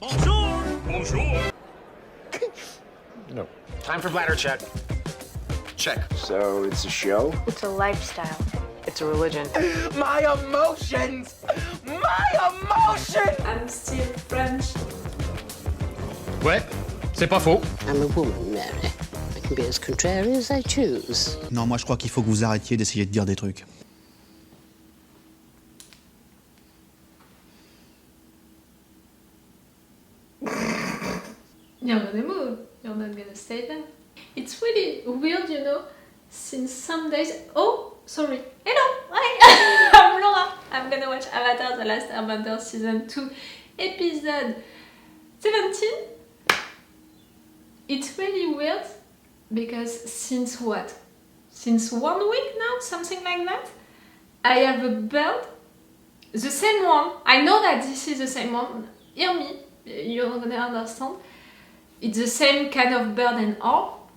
Bonjour! Bonjour! No. Time for bladder check. Check. So it's a show? It's a lifestyle. It's a religion. My emotions! My emotions! I'm still French. Ouais, c'est pas faux. I'm a woman, Mary. I can be as contrary as I choose. Non, moi je crois qu'il faut que vous arrêtiez d'essayer de dire des trucs. You're gonna move. You're not gonna stay there. It's really weird, you know, since some days... Oh, sorry. Hello! Hi! I'm Laura. I'm gonna watch Avatar The Last Airbender Season 2, Episode 17. It's really weird because since what? Since 1 week now? Something like that? I have a bird. The same one. I know that this is the same one. Hear me. You're gonna understand. It's the same kind of bird and all,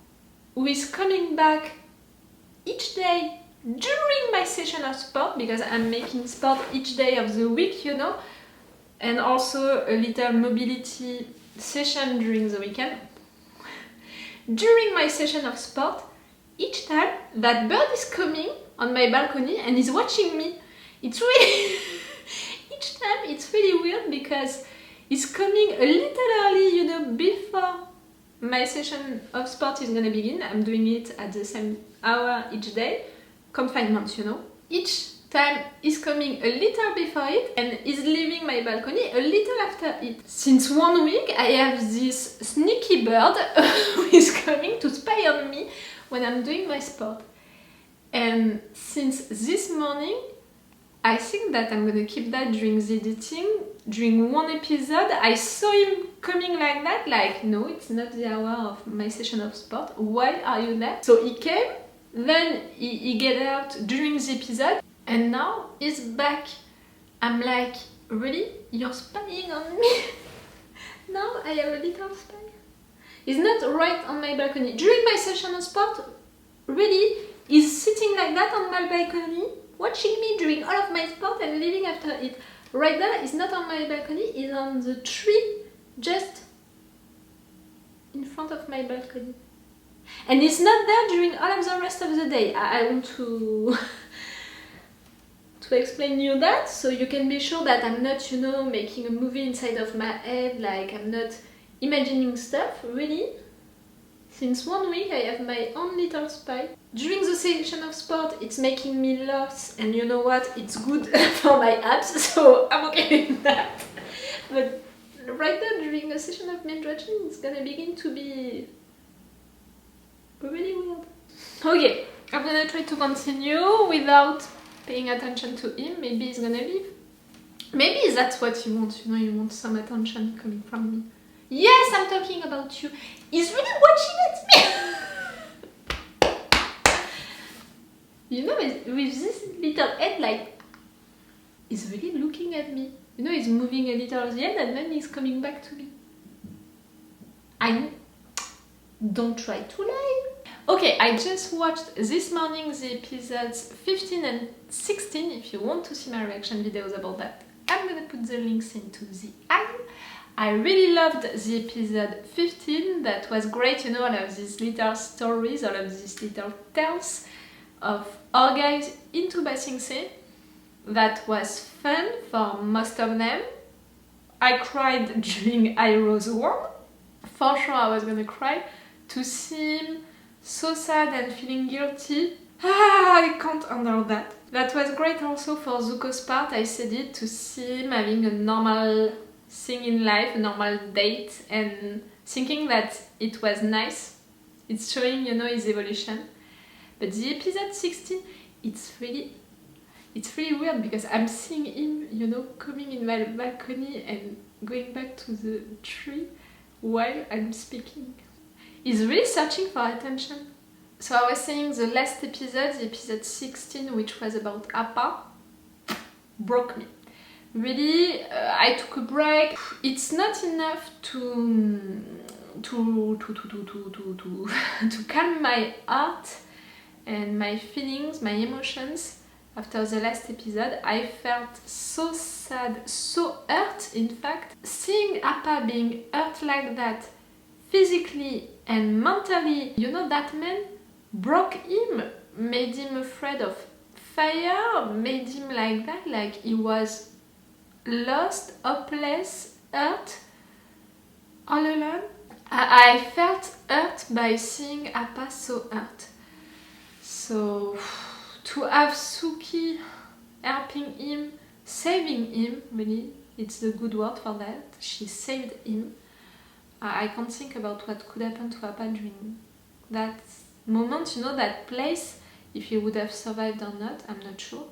who is coming back each day during my session of sport, because I'm making sport each day of the week, you know, and also a little mobility session during the weekend. During my session of sport, each time that bird is coming on my balcony and is watching me. It's really each time it's really weird because it's coming a little early, you know, before my session of sport is gonna begin. I'm doing it at the same hour each day. Confinement, you know. Each time is coming a little before it and is leaving my balcony a little after it. Since 1 week, I have this sneaky bird who is coming to spy on me when I'm doing my sport. And since this morning, I think that I'm gonna keep that during the editing. During one episode, I saw him coming like that, like, no, it's not the hour of my session of sport. Why are you there? So he came, then he get out during the episode, and now he's back. I'm like, really? You're spying on me? Now I have a little spy. He's not right on my balcony. During my session of sport, really, he's sitting like that on my balcony, watching me during all of my sport and leaving after it. Right there, he's not on my balcony, he's on the tree just in front of my balcony. And he's not there during all of the rest of the day. I want to explain you that, so you can be sure that I'm not, you know, making a movie inside of my head, like I'm not imagining stuff, really. Since 1 week I have my own little spy. During the session of sport it's making me lost, and you know what, it's good for my abs, so I'm okay with that. But right there during a session of binge watching it's gonna begin to be really weird. Okay, I'm gonna try to continue without paying attention to him. Maybe he's gonna leave. Maybe that's what you want, you know, you want some attention coming from me. Yes, I'm talking about you. He's really watching at me. You know, with this little head, like, he's really looking at me. You know, he's moving a little the head and then he's coming back to me. Don't try to lie. Okay, I just watched this morning the episodes 15 and 16. If you want to see my reaction videos about that, I'm gonna put the links into the eye. I really loved the episode 15, that was great, you know, all of these little stories, all of these little tales of our guys into Ba Sing Se. That was fun for most of them. I cried during Iroh's War. For sure I was gonna cry. To see him so sad and feeling guilty, I can't handle that. That was great also for Zuko's part, I said it, to see him having a normal thing in life, a normal date, and thinking that it was nice. It's showing, you know, his evolution. But the episode 16, it's really weird because I'm seeing him, you know, coming in my balcony and going back to the tree while I'm speaking. He's really searching for attention. So I was saying the last episode, the episode 16, which was about Appa, broke me. Really, I took a break. It's not enough to calm my heart and my feelings, my emotions. after the last episode. I felt so sad, so hurt in fact. Seeing Appa being hurt like that, physically and mentally, you know, that man broke him, made him afraid of fire, made him like that, like he was lost, hopeless, hurt, all alone. I felt hurt by seeing Appa so hurt. So to have Suki helping him, saving him, really, it's the good word for that. She saved him. I can't think about what could happen to Appa during that moment, you know, that place, if he would have survived or not, I'm not sure.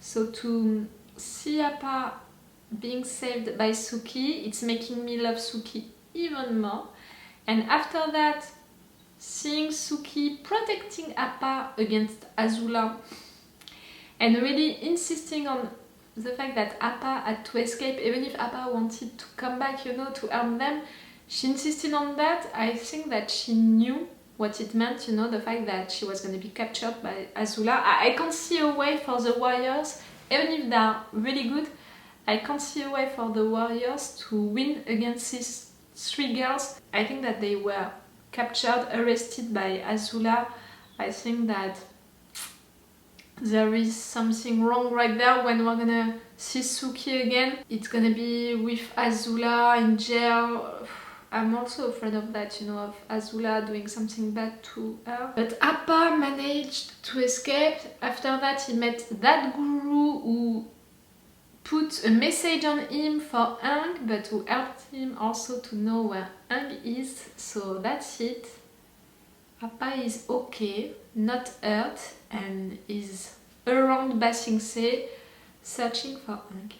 So to see Appa being saved by Suki, it's making me love Suki even more. And after that, seeing Suki protecting Appa against Azula and really insisting on the fact that Appa had to escape, even if Appa wanted to come back, you know, to harm them, she insisted on that. I think that she knew what it meant, you know, the fact that she was going to be captured by Azula. I can't see a way for the warriors, even if they are really good, I can't see a way for the warriors to win against these three girls. I think that they were captured, arrested by Azula. I think that there is something wrong right there. When we're gonna see Suki again, it's gonna be with Azula in jail. I'm also afraid of that, you know, of Azula doing something bad to her. But Appa managed to escape. After that, he met that guru who put a message on him for Aang, but who helped him also to know where Aang is. So that's it. Appa is okay, not hurt, and is around Ba Sing Se searching for Aang.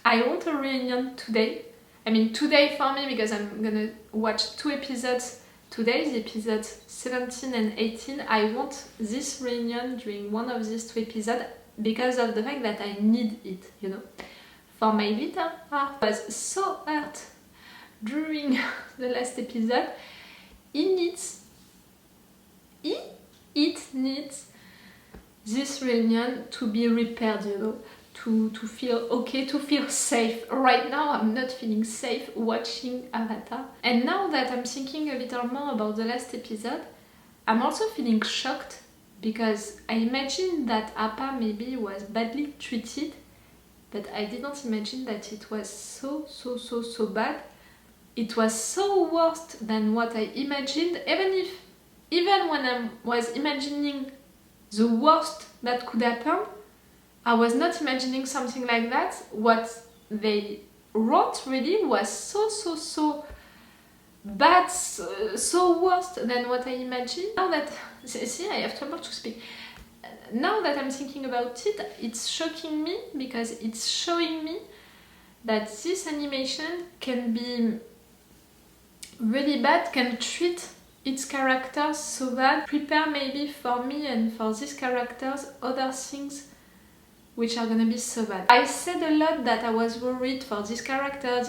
I want a reunion today. I mean today for me, because I'm gonna watch 2 episodes today, the episodes 17 and 18. I want this reunion during one of these 2 episodes because of the fact that I need it, you know. For my little heart was so hurt during the last episode. It needs this reunion to be repaired, you know, to feel okay, to feel safe. Right now I'm not feeling safe watching Avatar. And now that I'm thinking a little more about the last episode, I'm also feeling shocked, because I imagined that Appa maybe was badly treated, but I didn't imagine that it was so bad. It was so worse than what I imagined, even when I was imagining the worst that could happen, I was not imagining something like that. What they wrote really was so bad, so worse than what I imagined. Now that, see, I have trouble to speak. Now that I'm thinking about it, it's shocking me, because it's showing me that this animation can be really bad, can treat its characters so bad, prepare maybe for me and for these characters other things which are gonna be so bad. I said a lot that I was worried for this character.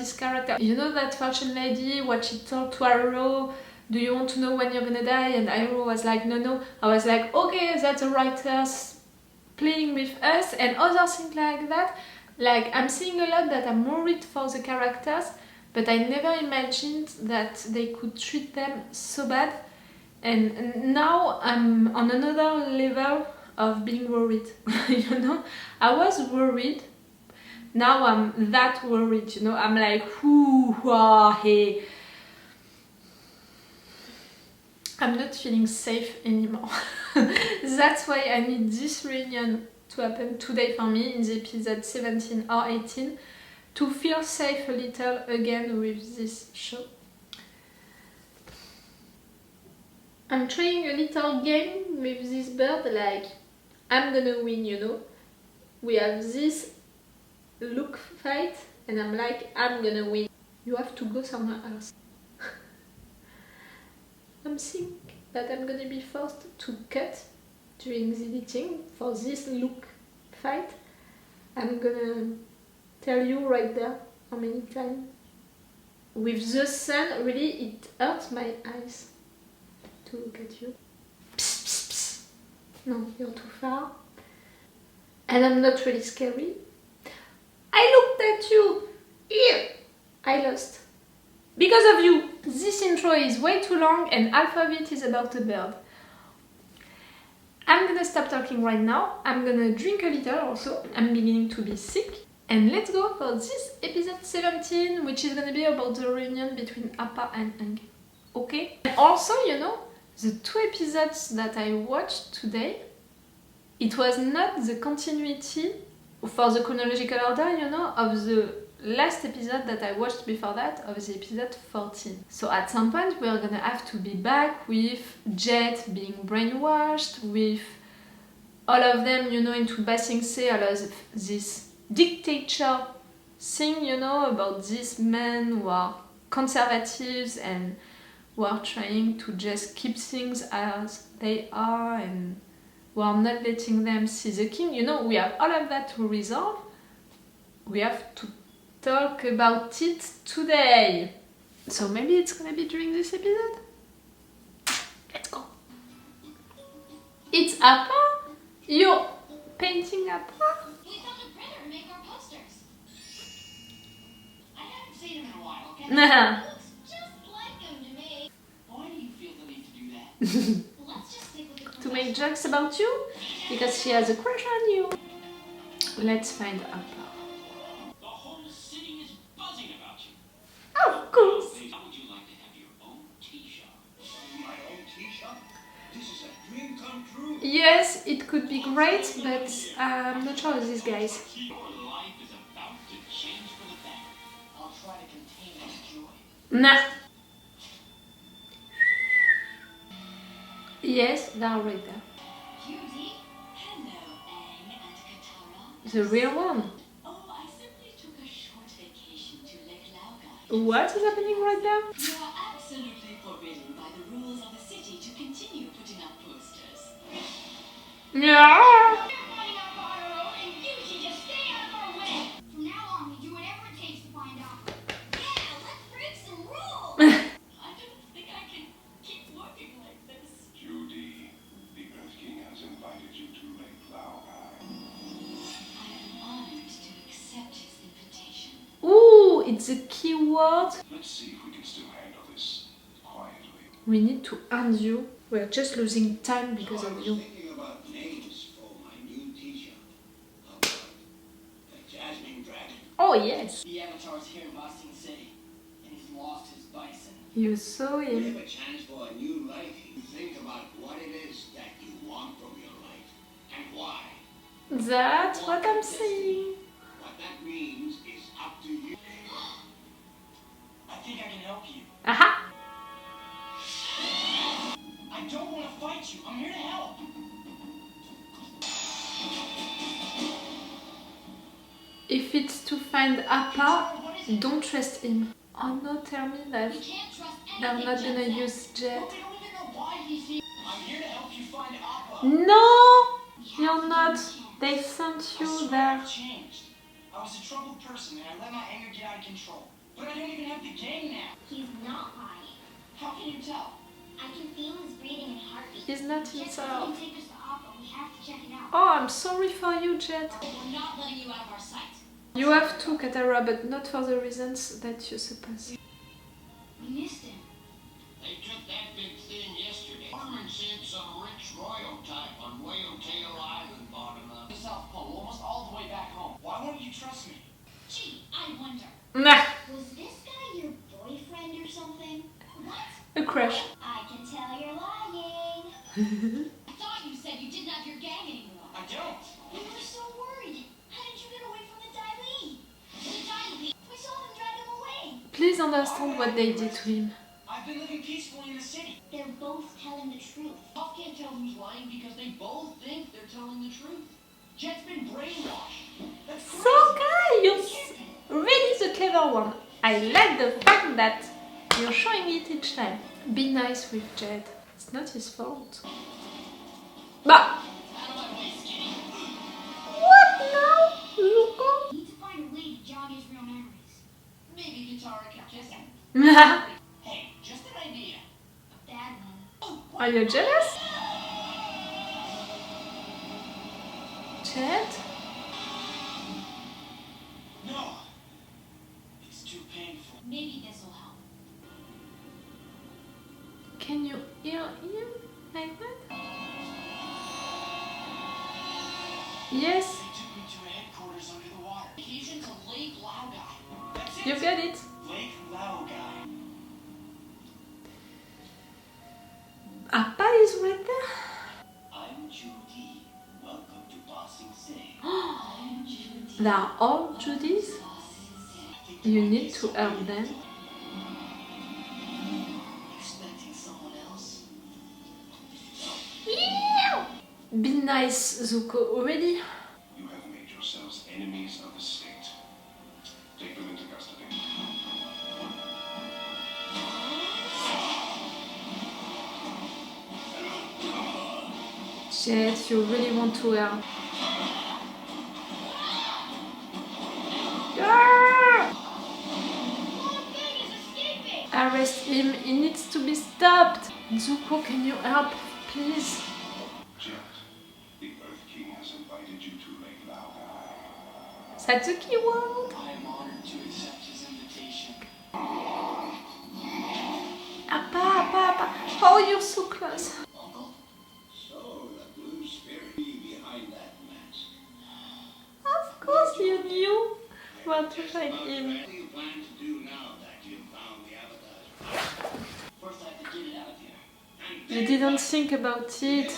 You know that fortune lady, what she told to Iroh, do you want to know when you're gonna die? And Iroh was like, no. I was like, okay, that's the writers playing with us, and other things like that. Like, I'm seeing a lot that I'm worried for the characters, but I never imagined that they could treat them so bad. And now I'm on another level of being worried, you know? I was worried, now I'm that worried, you know? I'm like, hey. I'm not feeling safe anymore. That's why I need this reunion to happen today for me, in the episode 17 or 18, to feel safe a little again with this show. I'm trying a little game with this bird, like, I'm gonna win, you know. We have this look fight, and I'm like, I'm gonna win. You have to go somewhere else. I'm thinking that I'm gonna be forced to cut during the editing for this look fight. I'm gonna tell you right there how many times. With the sun, really, it hurts my eyes to look at you. Psst, psst, psst. No, you're too far. And I'm not really scary. I looked at you. Here. I lost. Because of you. This intro is way too long and half of it is about a bird. I'm gonna stop talking right now. I'm gonna drink a little also. I'm beginning to be sick. And let's go for this episode 17, which is gonna be about the reunion between Appa and Aang. Okay? And also, you know, the 2 episodes that I watched today, it was not the continuity for the chronological order, you know, of the last episode that I watched before that, of the episode 14. So at some point we're gonna have to be back with Jet being brainwashed, with all of them, you know, into Ba Sing Se, all of this dictator thing, you know, about these men who are conservatives and who are trying to just keep things as they are and who are not letting them see the king. You know, we have all of that to resolve. We have to talk about it today. So maybe it's gonna be during this episode? Let's go. It's Appa? You're painting Appa? We found a printer to make our posters. I haven't seen him in a while, okay? Nah. Looks just like him to me. Why do you feel the need to do that? Let's just stick with the To make jokes about you? Because she has a crush on you. Let's find Appa. The whole city is buzzing about you. Of course. How would you like to have your own tea shop? My own tea shop? This is a dream come true. Yes, it could be great, but I'm not sure of these guys. Your life is about to change for the better. I'll try to contain this joy. Nah. Yes, they're right there. Cutie. Hello, Aang and Katara. The real one. Oh, I simply took a short vacation to Lake Laogai. What is happening right now? You are absolutely forbidden by the rules of the city to continue putting up posters. Yeah. We're finding out on our own, and you should just stay out of our way. From now on, we do whatever it takes to find out. Yeah, let's break some rules. I don't think I can keep working like this. Judy, the Earth King has invited you to Lake Laogai. I am honored to accept his invitation. Ooh, it's a keyword. Let's see if we can still handle this quietly. We need to end you. We're just losing time because of you. Thinking about names for my new tea shop. How about the Jasmine Dragon? Oh yes, The Avatar's here in Ba Sing Se, and he's lost his bison. you saw We him. have a chance for a new life. You think about what it is that you want from your life and why. That's what I'm saying. What that means is up to you. I think I can help you. Aha! I don't want to fight you. I'm here to help. If it's to find Appa, don't trust him. Oh no, tell me that We can't trust they're anything not Jet gonna says. use Jet. But we don't even know why he's here. I'm here to help you find Appa. No! We have You're to not. give him a chance. They sent I you swear there. I've changed. I was a troubled person and I let my anger get out of control. But I don't even have the gang now. He's not lying. How can you tell? I can feel his breathing and heartbeat. He's not Jet says himself. he can take us to Appa. We have to check it out. Oh, I'm sorry for you, Jet. We're not letting you out of our sight. You have to, Katara, but not for the reasons that you suppose. We missed him. They took that big thing yesterday. Norman said some rich royal type on Whale Tail Island bought him up. The South Pole, almost all the way back home. Why won't you trust me? Gee, I wonder. Nah, Was this guy your boyfriend or something? What? a crush. I can tell you're lying. I thought you said you didn't have your gang anymore. I don't. We were so worried. How did you get away from the Dai Li? The Dai Li. We saw them drag him away. Please understand what they did to him. I've been living peacefully in the city. They're both telling the truth. Puff can't tell who's lying because they both think they're telling the truth. Jet's been brainwashed. That's crazy. So, guy, you're really the clever one. I like the fact that you're showing it each time. Be nice with Jet. It's not his fault. Bah! Out of my way, skinny. What now, Zuko? We need to find a way to jog his real memories. Maybe Katara can kiss him. Are Hey, just an idea. A bad one. you jealous? Jet? Maybe this will help. Can you hear him like that? Yes, They took me to a headquarters under the water. Vacation to Lake Laogai. That's it. you got it. Lake Laogai. Appa is right there. I'm Judy. Welcome to Bossing Say. They are all Judys. You need to help them. Expecting someone else? Be nice, Zuko, already. You have made yourselves enemies of the state. Take them into custody. Jet, you really want to help. Ah! Thing is escaping! Arrest him, he needs to be stopped. Zuko, can you help, please? Jet, the Earth King has invited you to Lake Laogai. Satsuki World. I am honored to accept his invitation. Appa. Oh, you're so close. Uncle? So, the blue spirit behind that mask. Of course you knew where to find him. What do you plan to do now that you've found the Avatar's? First, I have to get it out of here. You didn't think about it.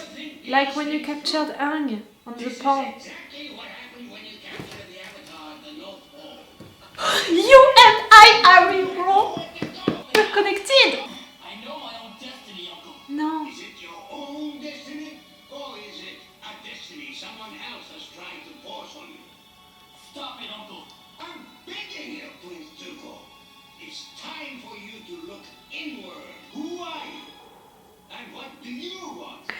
Like when you captured Aang on the pole. Exactly what happened when you captured the Avatar at the North Pole. You and I are in wrong. We're connected. I know my own destiny, Uncle. No. Is it your own destiny? Or is it a destiny someone else has tried to force on you? Stop it, Uncle. I'm begging you, Prince Zuko. It's time for you to look inward. Who are you? And what do you want?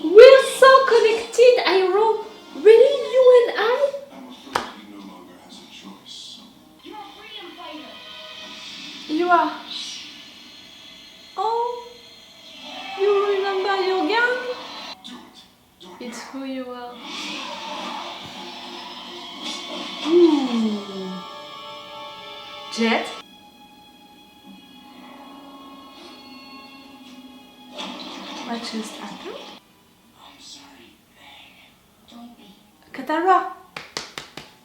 We're so connected, Iroh. Really, you and I? I'm afraid he no longer has a choice. You're a freedom fighter! You are. Oh. You remember your gang? Do it. Do it It's now. who you are. Ooh. Jet? What just happened? I'm sorry, Aang. Don't be. Katara!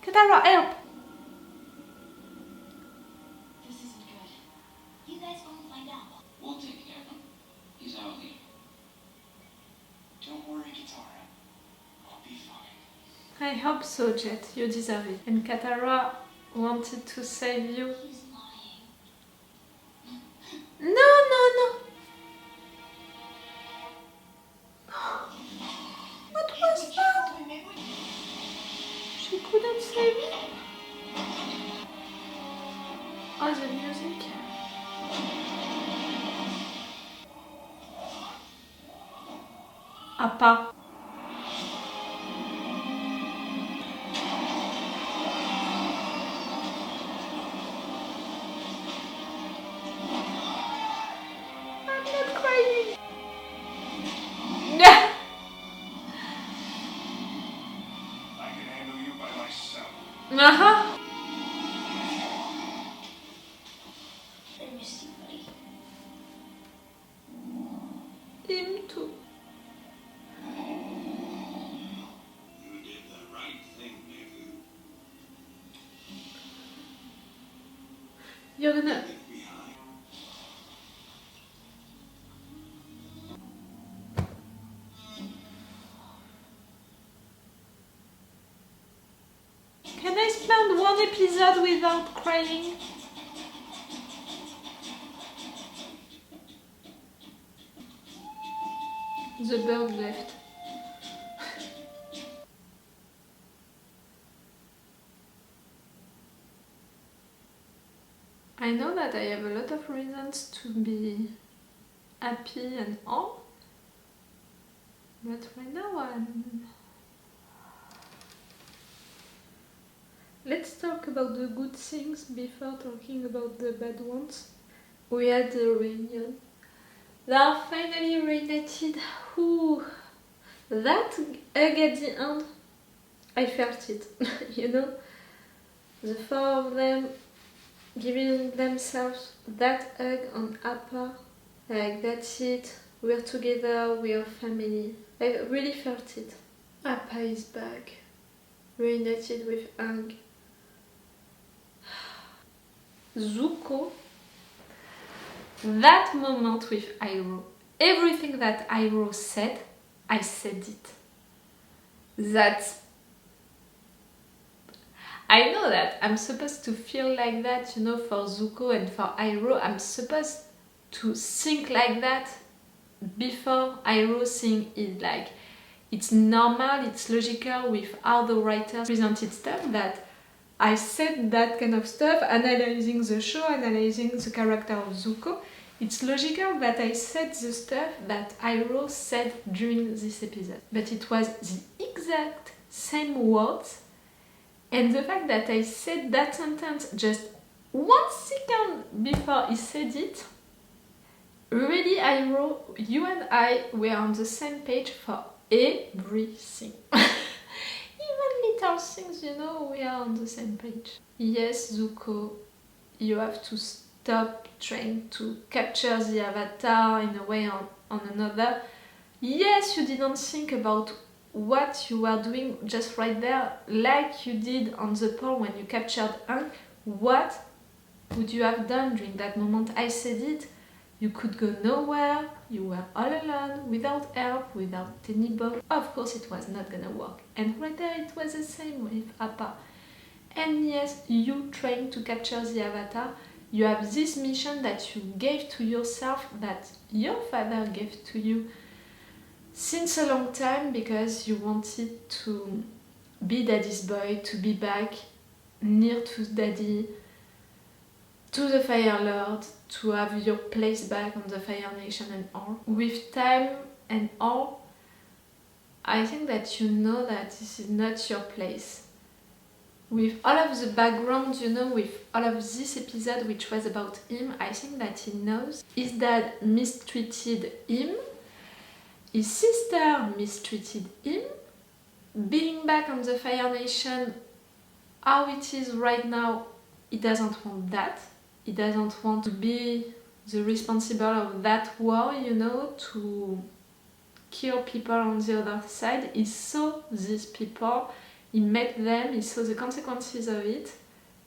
Katara, help! This isn't good. You guys gonna find out. We'll take care of him. He's our leader. Don't worry, Katara. I'll be fine. I hope so, Jet. You deserve it. And Katara wanted to save you. He's lying. No. What was that? She couldn't save me. Oh, the music. Appa. I'm not crying. I can handle you by myself. Uh-huh. I miss you, buddy. Him too. You did the right thing, nephew. You're gonna... Get behind. Can I spend one episode without crying? The bird left. I know that I have a lot of reasons to be happy and all, but right now I'm... Let's talk about the good things before talking about the bad ones. We had the reunion. They are finally reunited. Ooh, that hug at the end, I felt it, you know? The four of them giving themselves that hug on Appa, like that's it, we're together, we're family. I really felt it. Appa is back, reunited with Aang. Zuko, that moment with Iroh, everything that Iroh said, I said it. I know that I'm supposed to feel like that, you know, for Zuko and for Iroh. I'm supposed to think like that before Iroh saying it. Like, it's normal, it's logical with how the writers presented stuff, that I said that kind of stuff, analyzing the show, analyzing the character of Zuko. It's logical that I said the stuff that Iroh said during this episode. But it was the exact same words, and the fact that I said that sentence just 1 second before he said it, really, Iroh, you and I were on the same page for everything. Even little things, you know, we are on the same page. Yes, Zuko, you have to stop trying to capture the avatar in a way or on another. Yes, you didn't think about what you were doing just right there, like you did on the pole when you captured Aang. What would you have done during that moment? I said it. You could go nowhere, you were all alone, without help, without anybody. Of course it was not gonna work. And right there it was the same with Appa. And yes, you trying to capture the avatar, you have this mission that you gave to yourself, that your father gave to you since a long time, because you wanted to be daddy's boy, to be back near to daddy, to the Fire Lord, to have your place back on the Fire Nation and all. With time and all, I think that you know that this is not your place. With all of the background, you know, with all of this episode which was about him, I think that he knows his dad mistreated him, his sister mistreated him, being back on the Fire Nation, how it is right now, he doesn't want that. He doesn't want to be the responsible of that war, you know, to kill people on the other side. He saw these people, he met them, he saw the consequences of it.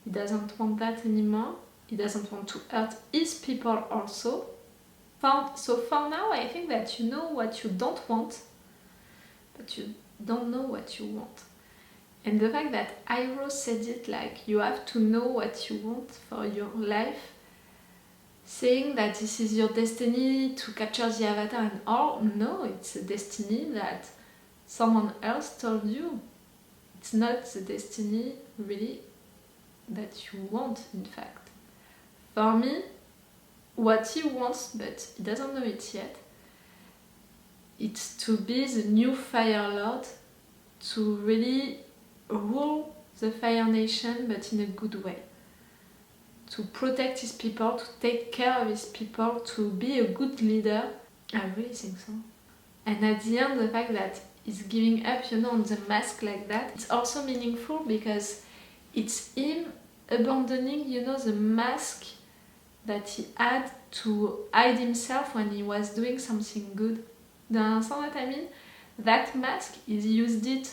He doesn't want that anymore. He doesn't want to hurt his people also. So for now, I think that you know what you don't want, but you don't know what you want. And the fact that Iroh said it, like, you have to know what you want for your life, saying that this is your destiny to capture the avatar and all, no, it's a destiny that someone else told you. It's not the destiny really that you want, in fact. For me, what he wants, but he doesn't know it yet, it's to be the new Fire Lord, to really rule the Fire Nation, but in a good way. To protect his people, to take care of his people, to be a good leader. I really think so. And at the end, the fact that he's giving up, you know, on the mask like that, it's also meaningful because it's him abandoning, you know, the mask that he had to hide himself when he was doing something good. Do you understand what I mean? That mask, he used it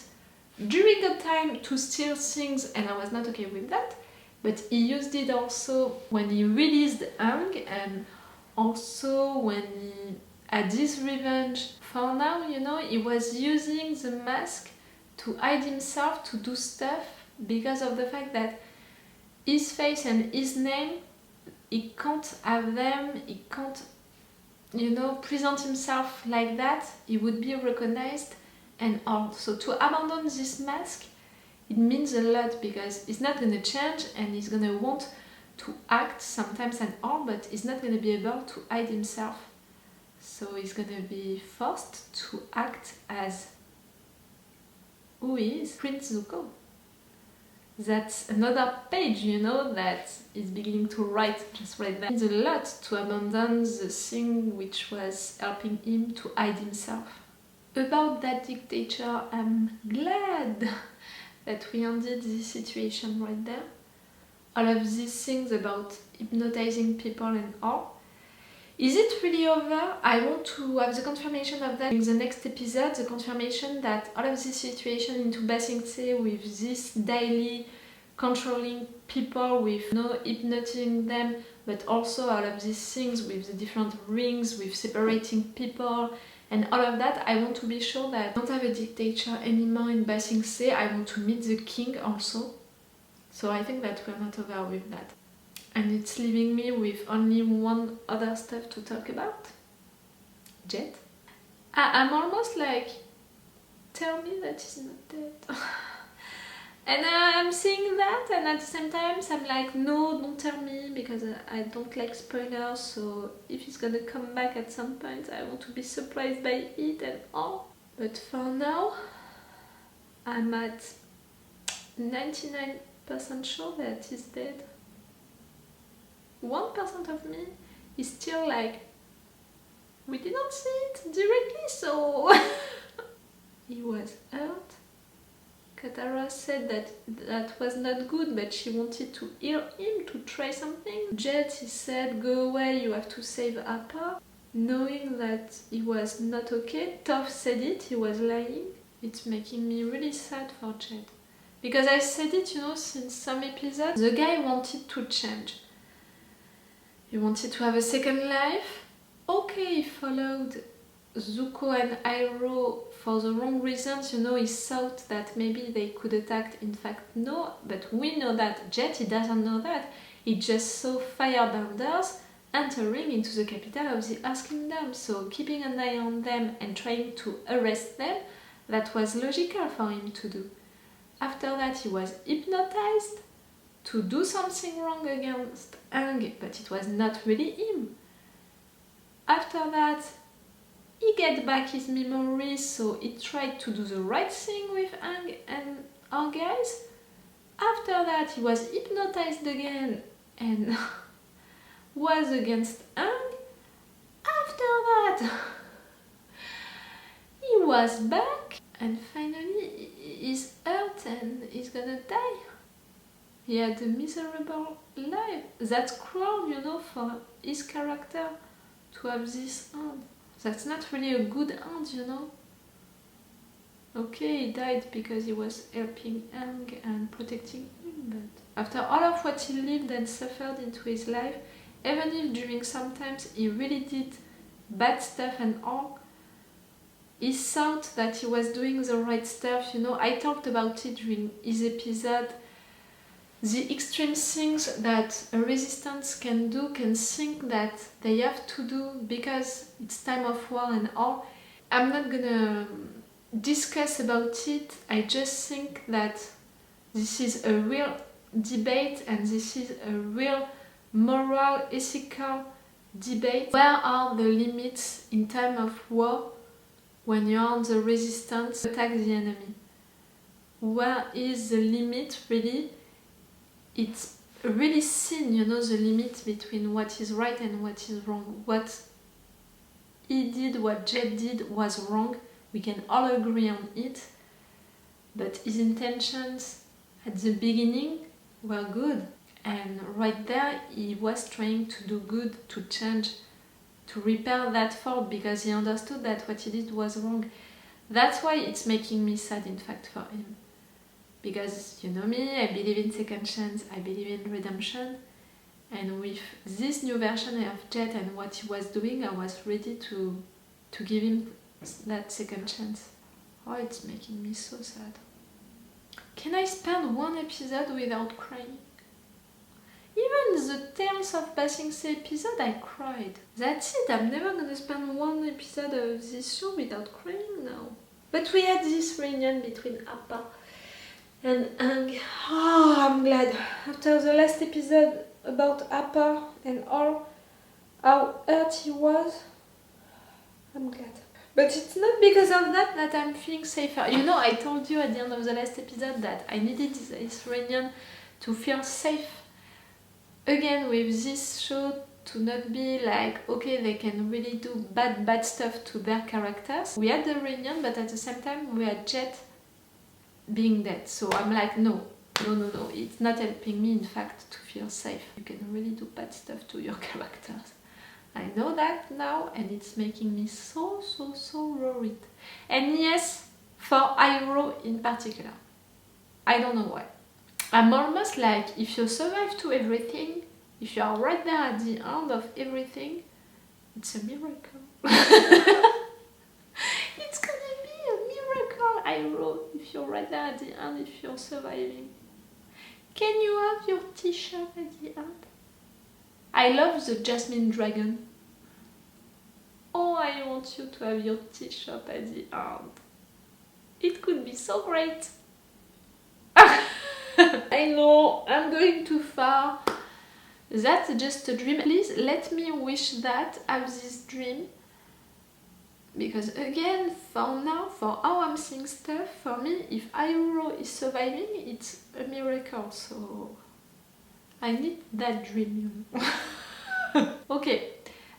during the time to steal things, and I was not okay with that, but he used it also when he released Aang, and also when he had his revenge. For now, you know, he was using the mask to hide himself, to do stuff, because of the fact that his face and his name, he can't have them, he can't, you know, present himself like that, he would be recognized. And also to abandon this mask, it means a lot, because he's not going to change and he's going to want to act sometimes and all, but he's not going to be able to hide himself. So he's going to be forced to act as who he is, Prince Zuko. That's another page, you know, that is beginning to write just right there. It's a lot to abandon the thing which was helping him to hide himself. About that dictator, I'm glad that we ended this situation right there. all of these things about hypnotizing people and all. Is it really over? I want to have the confirmation of that in the next episode, the confirmation that all of this situation into Ba Sing Se with this daily controlling people with no hypnotizing them, but also all of these things with the different rings, with separating people and all of that. I want to be sure that I don't have a dictator anymore in Ba Sing Se. I want to meet the king also. So I think that we're not over with that. And it's leaving me with only one other stuff to talk about. Jet. I'm almost like, tell me that he's not dead. And I'm seeing that, and at the same time I'm like, no, don't tell me, because I don't like spoilers, so if he's gonna come back at some point I want to be surprised by it and all. But for now, I'm at 99% sure that he's dead. 1% of me is still like, we didn't see it directly, so he was hurt. Katara said that was not good, but she wanted to hear him to try something. Jet, he said, go away, you have to save Appa. Knowing that he was not okay. Toph said it, he was lying. It's making me really sad for Jet. Because I said it, you know, since some episodes, the guy wanted to change. He wanted to have a second life. Okay, he followed Zuko and Iroh for the wrong reasons, you know, he thought that maybe they could attack, in fact no, but we know that Jet, he doesn't know that. He just saw firebenders entering into the capital of the Earth Kingdom, so keeping an eye on them and trying to arrest them, that was logical for him to do. After that he was hypnotized to do something wrong against Aang, but it was not really him. After that, he get back his memories, so he tried to do the right thing with Aang and our guys. After that, he was hypnotized again and was against Aang. After that, he was back, and finally he's hurt and he's gonna die. He had a miserable life. That's cruel, you know, for his character to have this end. That's not really a good end, you know. Okay, he died because he was helping Aang and protecting him, but after all of what he lived and suffered into his life, even if during sometimes he really did bad stuff and all, he thought that he was doing the right stuff, you know. I talked about it during his episode. The extreme things that a resistance can do, can think that they have to do because it's time of war and all. I'm not gonna discuss about it. I just think that this is a real debate and this is a real moral, ethical debate. Where are the limits in time of war when you're on the resistance to attack the enemy? Where is the limit really? It's really thin, you know, the limit between what is right and what is wrong. What he did, what Jet did was wrong. We can all agree on it. But his intentions at the beginning were good. And right there, he was trying to do good, to change, to repair that fault, because he understood that what he did was wrong. That's why it's making me sad, in fact, for him. Because, you know me, I believe in second chance, I believe in redemption, and with this new version of Jet and what he was doing, I was ready to give him that second chance. Oh, it's making me so sad. Can I spend one episode without crying? Even the Tales of Ba Sing Se episode, I cried. That's it, I'm never gonna spend one episode of this show without crying now. But we had this reunion between Appa and Aang. Oh, I'm glad. After the last episode about Appa and all, how hurt he was, I'm glad. But it's not because of that that I'm feeling safer. You know, I told you at the end of the last episode that I needed this reunion to feel safe again with this show, to not be like, okay, they can really do bad stuff to their characters. We had the reunion, but at the same time we had Jet being dead. So I'm like, no, No, it's not helping me, in fact, to feel safe. You can really do bad stuff to your characters. I know that now, and it's making me so worried. And yes, for Iroh in particular. I don't know why. I'm almost like, if you survive to everything, if you are right there at the end of everything, it's a miracle. It's gonna be a miracle, Iroh, if you're right there at the end, if you're surviving. Can you have your t-shirt at the end? I love the Jasmine Dragon. Oh, I want you to have your t-shirt at the end. It could be so great. I know, I'm going too far. That's just a dream. Please let me wish that, have this dream. Because again, for now, for how I'm seeing stuff, for me, if Iroh is surviving, it's a miracle. So I need that dream. Okay,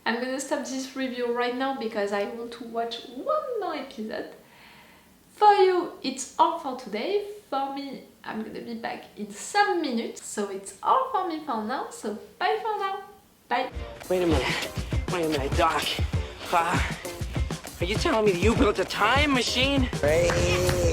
I'm gonna stop this review right now because I want to watch one more episode. For you, it's all for today. For me, I'm gonna be back in some minutes. So it's all for me for now. So bye for now. Bye. Wait a minute, Doc. Are you telling me that you built a time machine? Hey.